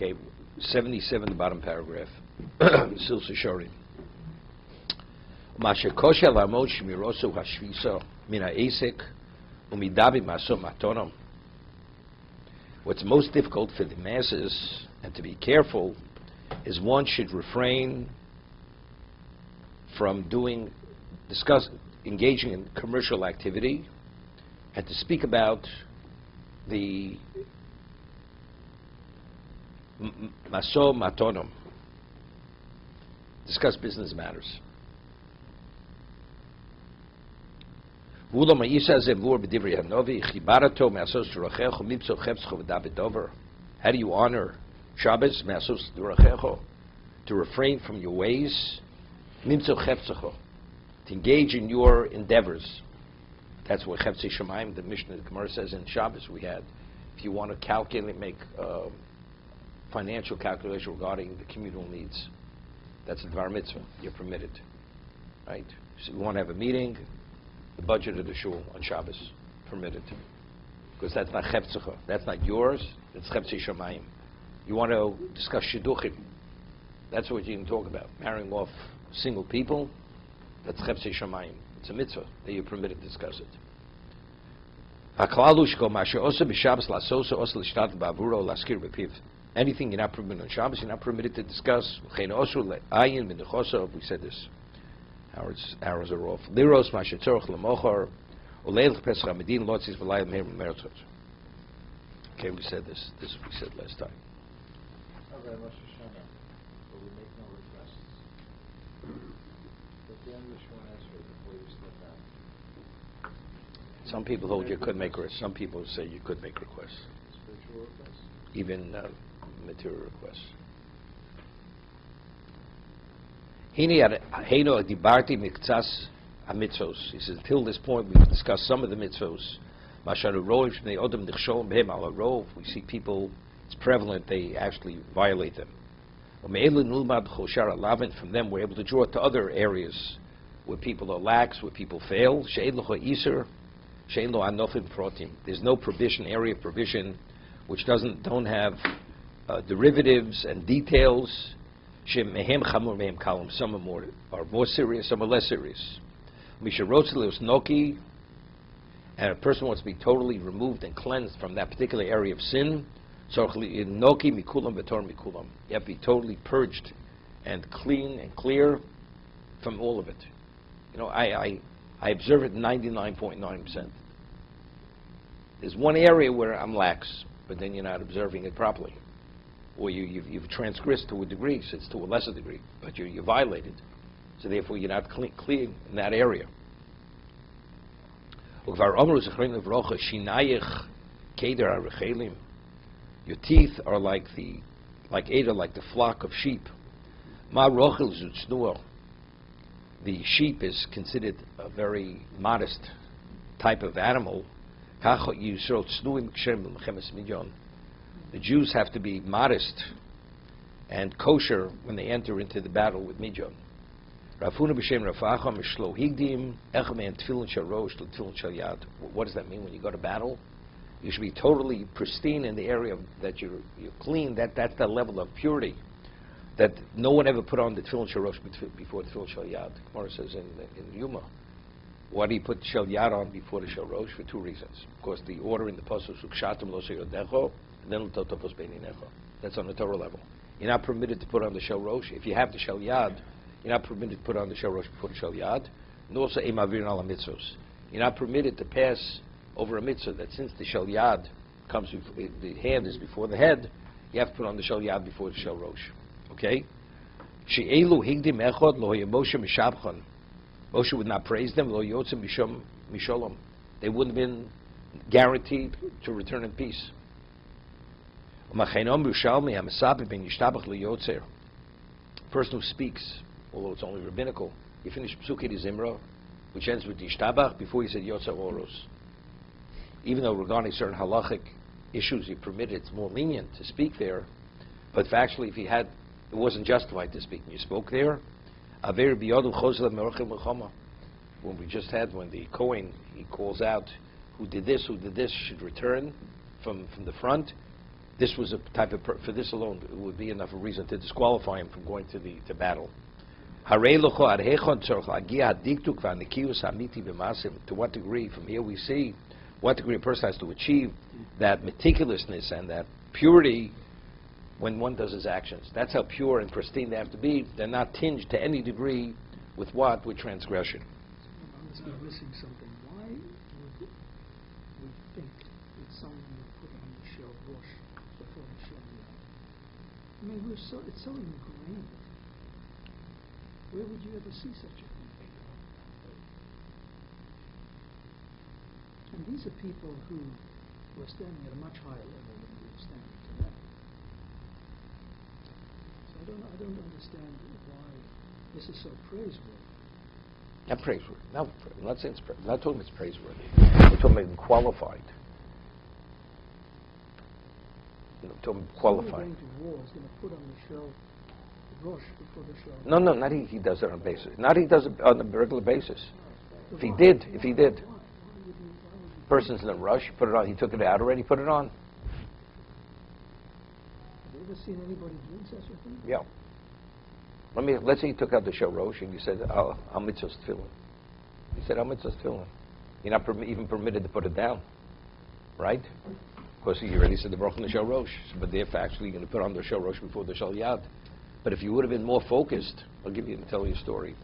Okay, 77, the bottom paragraph. Silsa Shori. Masha kosha lamod shmirosu hashvisa min ha'esek umidabi maso matonom. What's most difficult for the masses, and to be careful, is one should refrain from engaging in commercial activity, and to speak about the maso matonom, discuss business matters. How do you honor Shabbos? To refrain from your ways, to engage in your endeavors. That's what Cheftzei Shemaim, the Mishnah, the Gemara says in Shabbos we had. If you want to calculate, make financial calculation regarding the communal needs, that's a Dvar Mitzvah. You're permitted, right? So you want to have a meeting, the budget of the shul on Shabbos, permitted, because that's not Cheftzei, that's not yours. It's Cheftzei Shemaim. You want to discuss shidduchim, that's what you can talk about. Marrying off single people, that's Cheftzei Shemaim. It's a mitzvah that you're permitted to discuss it. Anything you're not permitted on Shabbos, you're not permitted to discuss. We said this. Hours are off. Okay, we said this. This we said last time. Okay, Rosh Hashanah, but we make no requests. At the end of the Shemona Esrei, before you step out. Some people hold you could make requests. Some people say you could make requests. Spiritual requests? Even material requests. He says, till this point we've discussed some of the mitzvos. We see people, it's prevalent, they actually violate them. From them we're able to draw to other areas where people are lax, where people fail. There's no provision, area of provision, which don't have derivatives and details. Some are more serious, some are less serious. And a person wants to be totally removed and cleansed from that particular area of sin. You have to be totally purged and clean and clear from all of it. You know, I observe it 99.9%. There's one area where I'm lax, but then you're not observing it properly. Or you've transgressed to a degree, so it's to a lesser degree, but you violated. So therefore you're not clean in that area. Your teeth are like the flock of sheep. The sheep is considered a very modest type of animal. The Jews have to be modest and kosher when they enter into the battle with Midian. What does that mean when you go to battle? You should be totally pristine in the area that you're clean. That's the level of purity that no one ever put on the tefillin sharosh before the tefillin shel yad. Gemara says in Yuma, why do you put shel yad on before the shel rosh? For two reasons. Of course, the order in the pasuk ukshatim lo sheyodecho, and then l'totopos beininecho. That's on the Torah level. You're not permitted to put on the shel rosh. If you have the shel yad, you're not permitted to put on the shel rosh before the shel yad. And also emavirin ala mitzvos. You're not permitted to pass over a mitzvah that since the shel yad comes before, the hand is before the head, you have to put on the shel yad before the shel rosh. Okay? She'elu higdim echod lo Moshe mishabchan. Moshe would not praise them. Lo yotzim misholom. They wouldn't have been guaranteed to return in peace. Person who speaks, although it's only rabbinical, you finish Psukei Zimra, which ends with Yishtabach, before you said Yotzer Oros. Even though regarding certain halachic issues you're permitted, it's more lenient to speak there, but factually, if it wasn't justified to speak, and you spoke there, when we just had, when the Kohen, he calls out, who did this should return from the front, this was a type of for this alone, it would be enough a reason to disqualify him from going to battle. To what degree, from here we see what degree a person has to achieve that meticulousness and that purity when one does his actions. That's how pure and pristine they have to be. They're not tinged to any degree with what? With transgression. I must be missing something. Why would we think that someone would put on the shell bush before the shell yard? I mean, it's so ingrained. Where would you ever see such a thing? And these are people who were standing at a much higher level than we are standing today. So I don't understand why this is so praiseworthy. Not praiseworthy. No, I'm not saying I'm not talking it's praiseworthy. We're talking about qualified. I'm talking qualified. Going to war is going to put on the shell rush before the shell. No, not he does it on basis. Not he does it on a regular basis. If he did. Person's in a rush, put it on. He took it out already, put it on. Have you ever seen anybody doing such a thing? Yeah. Let's say you took out the shell rosh and you said, Al mitzvahs tefillin. You said, Al mitzvahs tefillin. You're not even permitted to put it down. Right? Because you already said the bracha on the shell rosh. But they're factually going to put on the shell rosh before the shell yad. But if you would have been more focused, I'll tell you a story.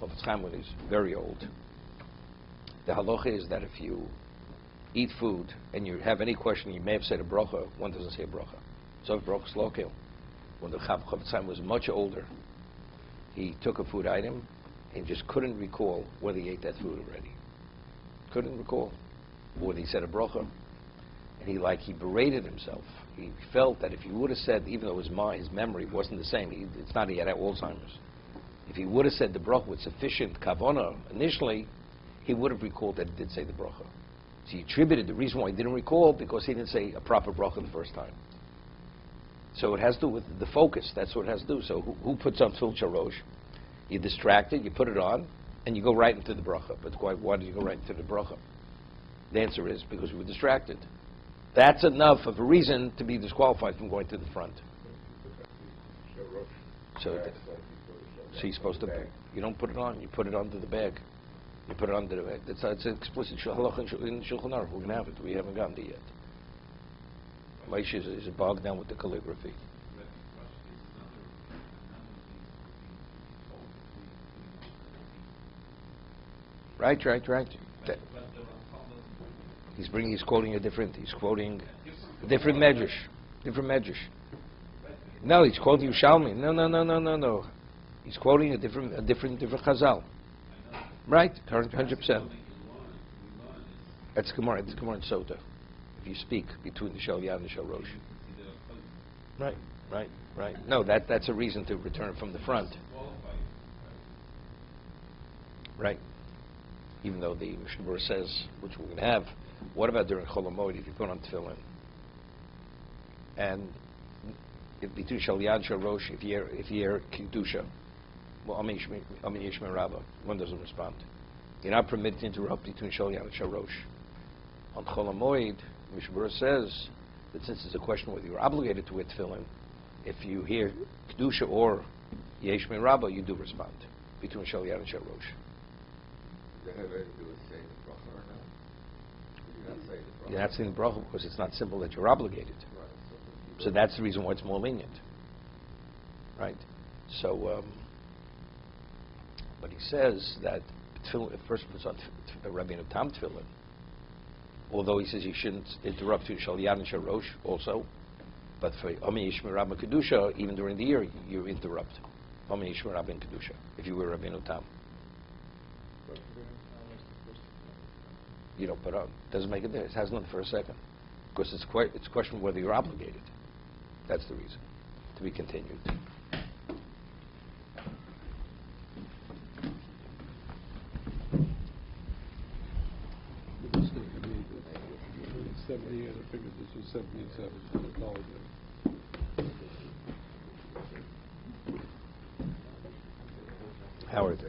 Chofetz Chaim, when he's very old, the halacha is that if you eat food and you have any question, you may have said a bracha, one doesn't say a bracha. So bracha slokil. When the Chofetz Chaim was much older, he took a food item and just couldn't recall whether he ate that food already. Couldn't recall whether he said a bracha. And he berated himself. He felt that if he would have said, even though his memory wasn't the same, it's not he had Alzheimer's. If he would have said the bracha with sufficient kavanah initially, he would have recalled that he did say the bracha. So he attributed the reason why he didn't recall because he didn't say a proper bracha the first time. So it has to do with the focus. That's what it has to do. So who puts on tefillin sharosh? You're distracted, you put it on, and you go right into the bracha. But why do you go right into the bracha? The answer is because we were distracted. That's enough of a reason to be disqualified from going to the front. So you're supposed to, you don't put it on, you put it under the bag. You put it under the bag. It's an explicit halacha in Shulchan Aruch. We're going to have it. We haven't gotten to it yet. Maish is bogged down with the calligraphy. Right. He's quoting a different medrash. No, he's quoting Yerushalmi. No. He's quoting a different Chazal. Right, 100%. That's Gemara. This Gemara in Sota. If you speak between the Shel Yad and the Shel Rosh. Right. No, that's a reason to return from the front. Right. Even though the Mishnah Berurah says, which we're going to have, what about during Chol HaMoed if you put on tefillin? And if between Shel Yad and Shel Rosh, if you're Kedusha, well, Amin Yishmei Rabbah, one doesn't respond. You're not permitted to interrupt between Shel Yad and Shel Rosh. On Chol HaMoed, Mishnah Berurah says that since it's a question whether you're obligated to wear tefillin, if you hear Kedusha or Yishmei Rabbah, you do respond between Shel Yad and Shel Rosh. Does that have anything to do with saying the bracha or not? You're not saying the bracha. You're not saying the bracha because it's not simple that you're obligated. Right. So that's the reason why it's more lenient. Right? So, but he says that tefillin, if a person puts on Rabbeinu Tam tefillin, although he says you shouldn't interrupt to Shel Yad and Shel Rosh also, but for Amin Yishmei Rabbah Kedusha, even during the year, you interrupt. Amin Yishmei Rabbah and Kedusha, if you wear Rabbeinu Tam. You don't put on. Doesn't make a difference. It has nothing for a second. Because it's a question of whether you're obligated. That's the reason. To be continued. This thing to me, 70 years, I figured this was 77. I apologize. Howard.